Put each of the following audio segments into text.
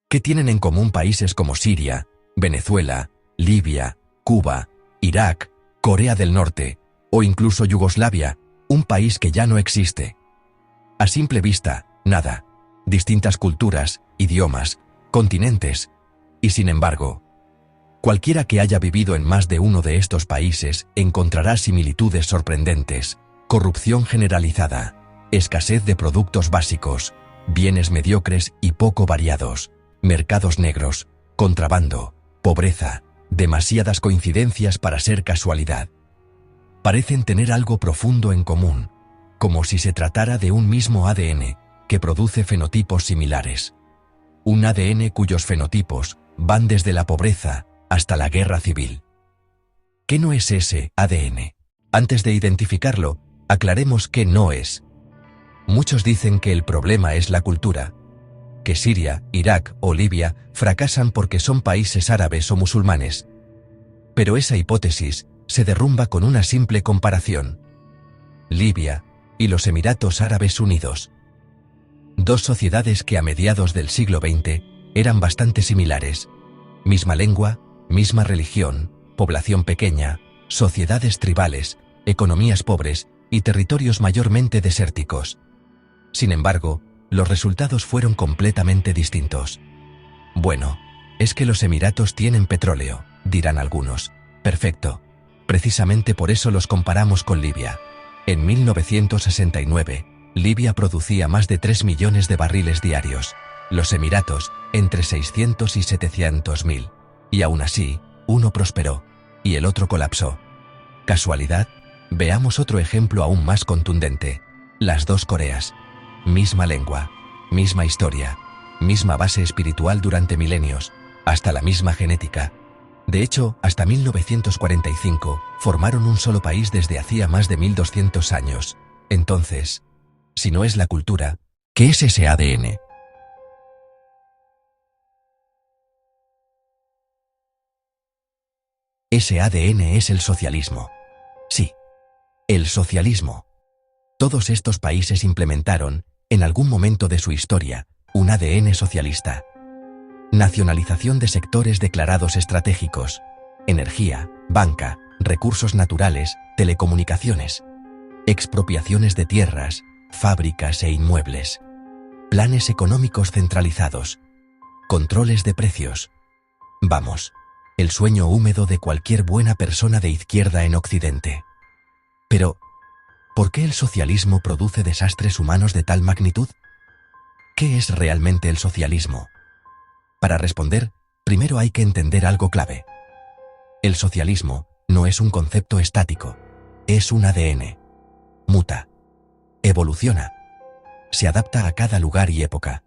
¿Qué tienen en común países como Siria, Venezuela, Libia, Cuba, Irak, Corea del Norte o incluso Yugoslavia, un país que ya no existe? A simple vista, nada. Distintas culturas, idiomas, continentes. Y sin embargo, cualquiera que haya vivido en más de uno de estos países encontrará similitudes sorprendentes: corrupción generalizada, escasez de productos básicos, bienes mediocres y poco variados, mercados negros, contrabando, pobreza, demasiadas coincidencias para ser casualidad. Parecen tener algo profundo en común, como si se tratara de un mismo ADN que produce fenotipos similares. Un ADN cuyos fenotipos van desde la pobreza hasta la guerra civil. ¿Qué no es ese ADN? Antes de identificarlo, aclaremos qué no es. Muchos dicen que el problema es la cultura, que Siria, Irak o Libia fracasan porque son países árabes o musulmanes. Pero esa hipótesis se derrumba con una simple comparación. Libia y los Emiratos Árabes Unidos. Dos sociedades que a mediados del siglo XX eran bastante similares. Misma lengua, misma religión, población pequeña, sociedades tribales, economías pobres y territorios mayormente desérticos. Sin embargo, los resultados fueron completamente distintos. Bueno, es que los Emiratos tienen petróleo, dirán algunos. Perfecto. Precisamente por eso los comparamos con Libia. En 1969, Libia producía más de 3 millones de barriles diarios. Los Emiratos, entre 600 y 700.000. Y aún así, uno prosperó y el otro colapsó. ¿Casualidad? Veamos otro ejemplo aún más contundente. Las dos Coreas. Misma lengua, misma historia, misma base espiritual durante milenios, hasta la misma genética. De hecho, hasta 1945, formaron un solo país desde hacía más de 1200 años. Entonces, si no es la cultura, ¿qué es ese ADN? Ese ADN es el socialismo. Sí, el socialismo. Todos estos países implementaron, en algún momento de su historia, un ADN socialista. Nacionalización de sectores declarados estratégicos: energía, banca, recursos naturales, telecomunicaciones. Expropiaciones de tierras, fábricas e inmuebles. Planes económicos centralizados. Controles de precios. Vamos, el sueño húmedo de cualquier buena persona de izquierda en Occidente. Pero, ¿por qué el socialismo produce desastres humanos de tal magnitud? ¿Qué es realmente el socialismo? Para responder, primero hay que entender algo clave. El socialismo no es un concepto estático, es un ADN. Muta, evoluciona, se adapta a cada lugar y época,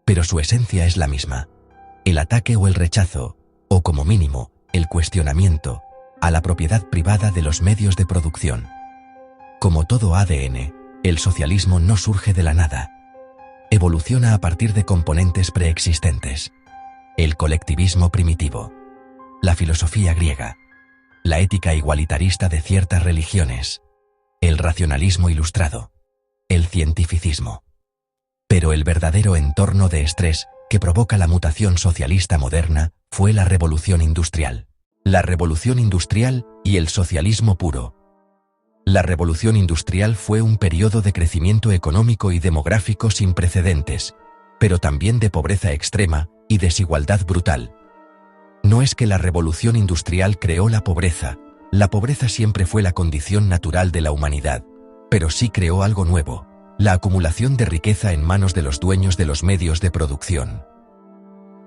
pero su esencia es la misma: el ataque o el rechazo, o como mínimo, el cuestionamiento, a la propiedad privada de los medios de producción. Como todo ADN, el socialismo no surge de la nada. Evoluciona a partir de componentes preexistentes. El colectivismo primitivo, la filosofía griega, la ética igualitarista de ciertas religiones, el racionalismo ilustrado, el cientificismo. Pero el verdadero entorno de estrés que provoca la mutación socialista moderna fue la revolución industrial. La revolución industrial y el socialismo puro. La revolución industrial fue un periodo de crecimiento económico y demográfico sin precedentes, pero también de pobreza extrema y desigualdad brutal. No es que la revolución industrial creó la pobreza siempre fue la condición natural de la humanidad, pero sí creó algo nuevo: la acumulación de riqueza en manos de los dueños de los medios de producción.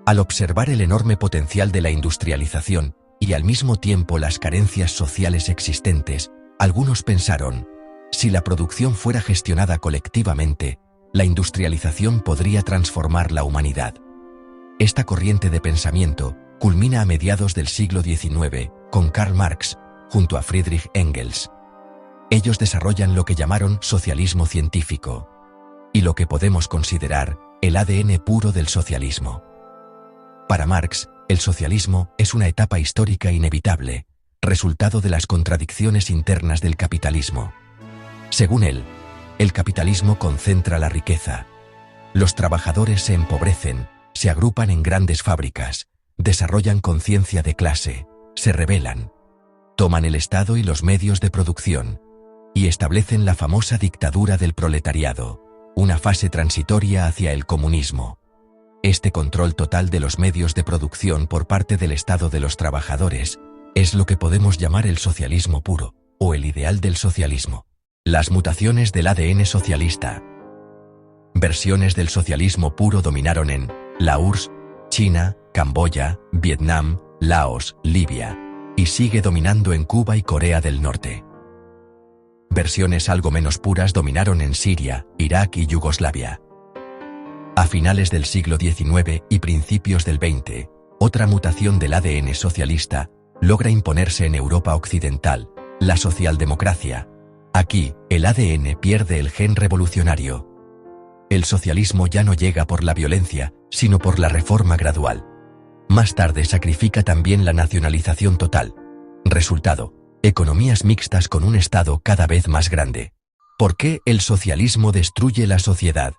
Al observar el enorme potencial de la industrialización y al mismo tiempo las carencias sociales existentes, algunos pensaron: si la producción fuera gestionada colectivamente, la industrialización podría transformar la humanidad. Esta corriente de pensamiento culmina a mediados del siglo XIX con Karl Marx, junto a Friedrich Engels. Ellos desarrollan lo que llamaron socialismo científico, y lo que podemos considerar el ADN puro del socialismo. Para Marx, el socialismo es una etapa histórica inevitable, resultado de las contradicciones internas del capitalismo. Según él, el capitalismo concentra la riqueza. Los trabajadores se empobrecen, Se agrupan en grandes fábricas, desarrollan conciencia de clase, se rebelan, toman el Estado y los medios de producción, y establecen la famosa dictadura del proletariado, una fase transitoria hacia el comunismo. Este control total de los medios de producción por parte del Estado de los trabajadores es lo que podemos llamar el socialismo puro, o el ideal del socialismo. Las mutaciones del ADN socialista. Versiones del socialismo puro dominaron en la URSS, China, Camboya, Vietnam, Laos, Libia, y sigue dominando en Cuba y Corea del Norte. Versiones algo menos puras dominaron en Siria, Irak y Yugoslavia. A finales del siglo XIX y principios del XX, otra mutación del ADN socialista logra imponerse en Europa occidental, la socialdemocracia. Aquí, el ADN pierde el gen revolucionario. El socialismo ya no llega por la violencia, sino por la reforma gradual. Más tarde sacrifica también la nacionalización total. Resultado: economías mixtas con un Estado cada vez más grande. ¿Por qué el socialismo destruye la sociedad?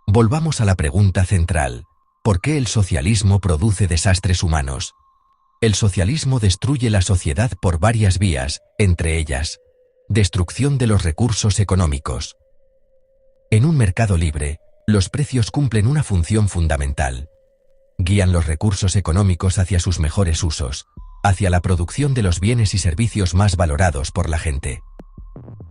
Volvamos a la pregunta central: ¿por qué el socialismo produce desastres humanos? El socialismo destruye la sociedad por varias vías, entre ellas: destrucción de los recursos económicos. En un mercado libre, los precios cumplen una función fundamental. Guían los recursos económicos hacia sus mejores usos, hacia la producción de los bienes y servicios más valorados por la gente.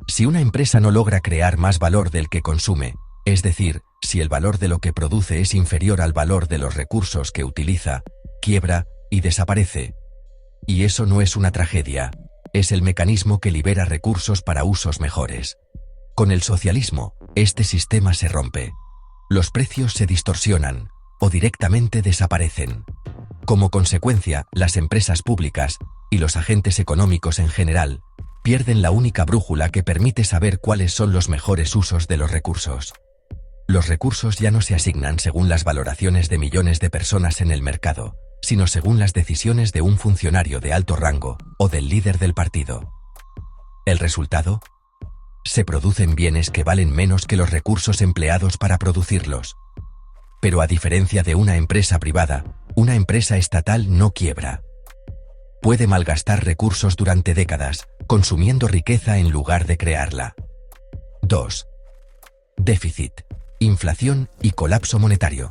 Si una empresa no logra crear más valor del que consume, es decir, si el valor de lo que produce es inferior al valor de los recursos que utiliza, quiebra y desaparece. Y eso no es una tragedia, es el mecanismo que libera recursos para usos mejores. Con el socialismo, este sistema se rompe. Los precios se distorsionan, o directamente desaparecen. Como consecuencia, las empresas públicas, y los agentes económicos en general, pierden la única brújula que permite saber cuáles son los mejores usos de los recursos. Los recursos ya no se asignan según las valoraciones de millones de personas en el mercado, sino según las decisiones de un funcionario de alto rango o del líder del partido. ¿El resultado? Se producen bienes que valen menos que los recursos empleados para producirlos. Pero a diferencia de una empresa privada, una empresa estatal no quiebra. Puede malgastar recursos durante décadas, consumiendo riqueza en lugar de crearla. 2. Déficit, inflación y colapso monetario.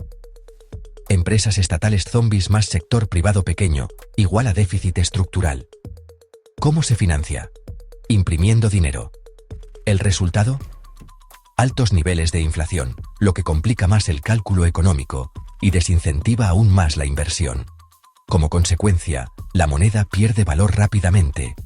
Empresas estatales zombies más sector privado pequeño, igual a déficit estructural. ¿Cómo se financia? Imprimiendo dinero. ¿El resultado? Altos niveles de inflación, lo que complica más el cálculo económico y desincentiva aún más la inversión. Como consecuencia, la moneda pierde valor rápidamente.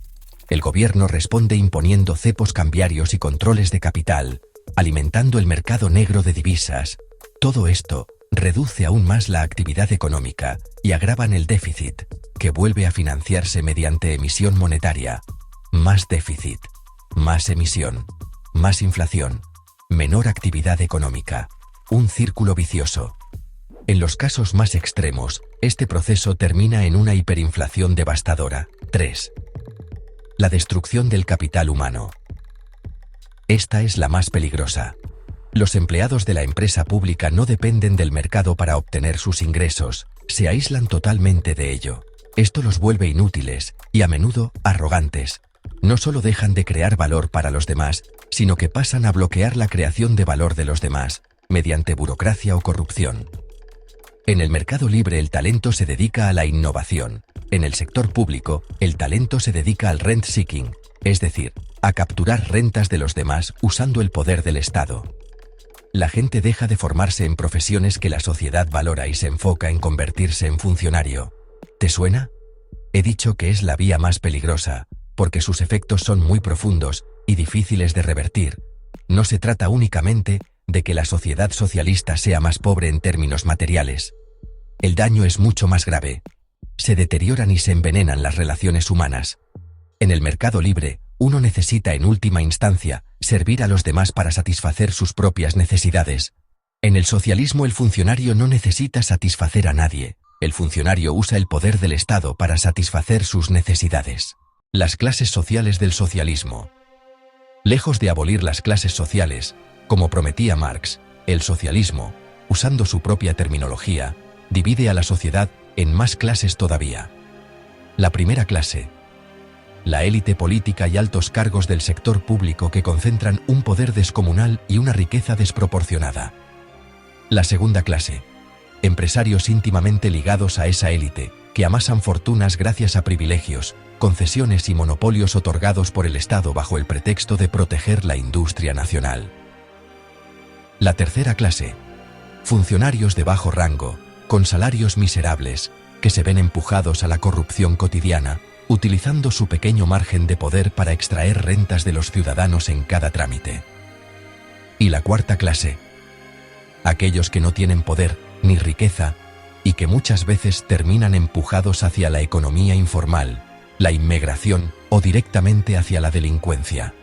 El gobierno responde imponiendo cepos cambiarios y controles de capital, alimentando el mercado negro de divisas. Todo esto reduce aún más la actividad económica y agravan el déficit, que vuelve a financiarse mediante emisión monetaria. Más déficit, más emisión, más inflación, menor actividad económica. Un círculo vicioso. En los casos más extremos, este proceso termina en una hiperinflación devastadora. 3. La destrucción del capital humano. Esta es la más peligrosa. Los empleados de la empresa pública no dependen del mercado para obtener sus ingresos, se aíslan totalmente de ello. Esto los vuelve inútiles y a menudo arrogantes. No solo dejan de crear valor para los demás, sino que pasan a bloquear la creación de valor de los demás, mediante burocracia o corrupción. En el mercado libre el talento se dedica a la innovación. En el sector público, el talento se dedica al rent-seeking, es decir, a capturar rentas de los demás usando el poder del Estado. La gente deja de formarse en profesiones que la sociedad valora y se enfoca en convertirse en funcionario. ¿Te suena? He dicho que es la vía más peligrosa, porque sus efectos son muy profundos y difíciles de revertir. No se trata únicamente de que la sociedad socialista sea más pobre en términos materiales. El daño es mucho más grave. Se deterioran y se envenenan las relaciones humanas. En el mercado libre, uno necesita en última instancia servir a los demás para satisfacer sus propias necesidades. En el socialismo el funcionario no necesita satisfacer a nadie. El funcionario usa el poder del Estado para satisfacer sus necesidades. Las clases sociales del socialismo. Lejos de abolir las clases sociales, como prometía Marx, el socialismo, usando su propia terminología, divide a la sociedad en más clases todavía. La primera clase: la élite política y altos cargos del sector público que concentran un poder descomunal y una riqueza desproporcionada. La segunda clase: empresarios íntimamente ligados a esa élite, que amasan fortunas gracias a privilegios, concesiones y monopolios otorgados por el Estado bajo el pretexto de proteger la industria nacional. La tercera clase: funcionarios de bajo rango, con salarios miserables, que se ven empujados a la corrupción cotidiana, utilizando su pequeño margen de poder para extraer rentas de los ciudadanos en cada trámite. Y la cuarta clase: aquellos que no tienen poder ni riqueza y que muchas veces terminan empujados hacia la economía informal, la inmigración o directamente hacia la delincuencia.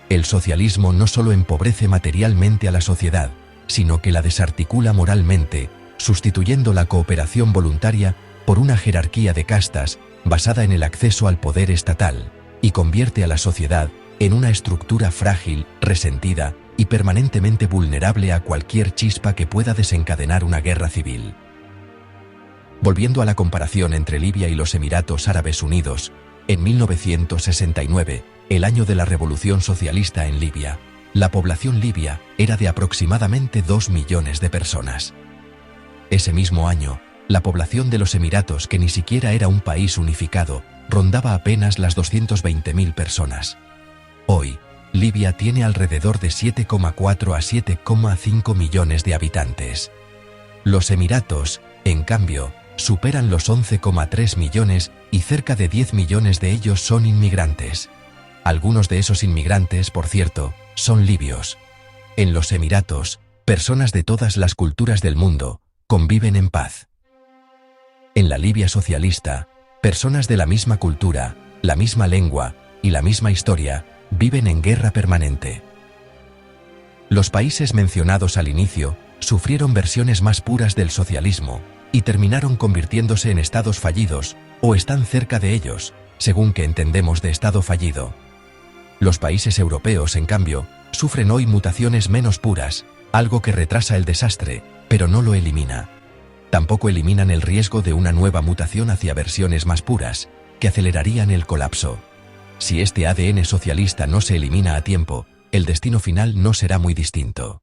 El socialismo no solo empobrece materialmente a la sociedad, sino que la desarticula moralmente, sustituyendo la cooperación voluntaria por una jerarquía de castas basada en el acceso al poder estatal, y convierte a la sociedad en una estructura frágil, resentida y permanentemente vulnerable a cualquier chispa que pueda desencadenar una guerra civil. Volviendo a la comparación entre Libia y los Emiratos Árabes Unidos, en 1969, el año de la Revolución Socialista en Libia, la población libia era de aproximadamente 2 millones de personas. Ese mismo año, la población de los Emiratos, que ni siquiera era un país unificado, rondaba apenas las 220.000 personas. Hoy, Libia tiene alrededor de 7,4 a 7,5 millones de habitantes. Los Emiratos, en cambio, superan los 11,3 millones y cerca de 10 millones de ellos son inmigrantes. Algunos de esos inmigrantes, por cierto, son libios. En los Emiratos, personas de todas las culturas del mundo conviven en paz. En la Libia socialista, personas de la misma cultura, la misma lengua y la misma historia viven en guerra permanente. Los países mencionados al inicio sufrieron versiones más puras del socialismo y terminaron convirtiéndose en estados fallidos o están cerca de ellos, según que entendemos de estado fallido. Los países europeos, en cambio, sufren hoy mutaciones menos puras, algo que retrasa el desastre, pero no lo elimina. Tampoco eliminan el riesgo de una nueva mutación hacia versiones más puras, que acelerarían el colapso. Si este ADN socialista no se elimina a tiempo, el destino final no será muy distinto.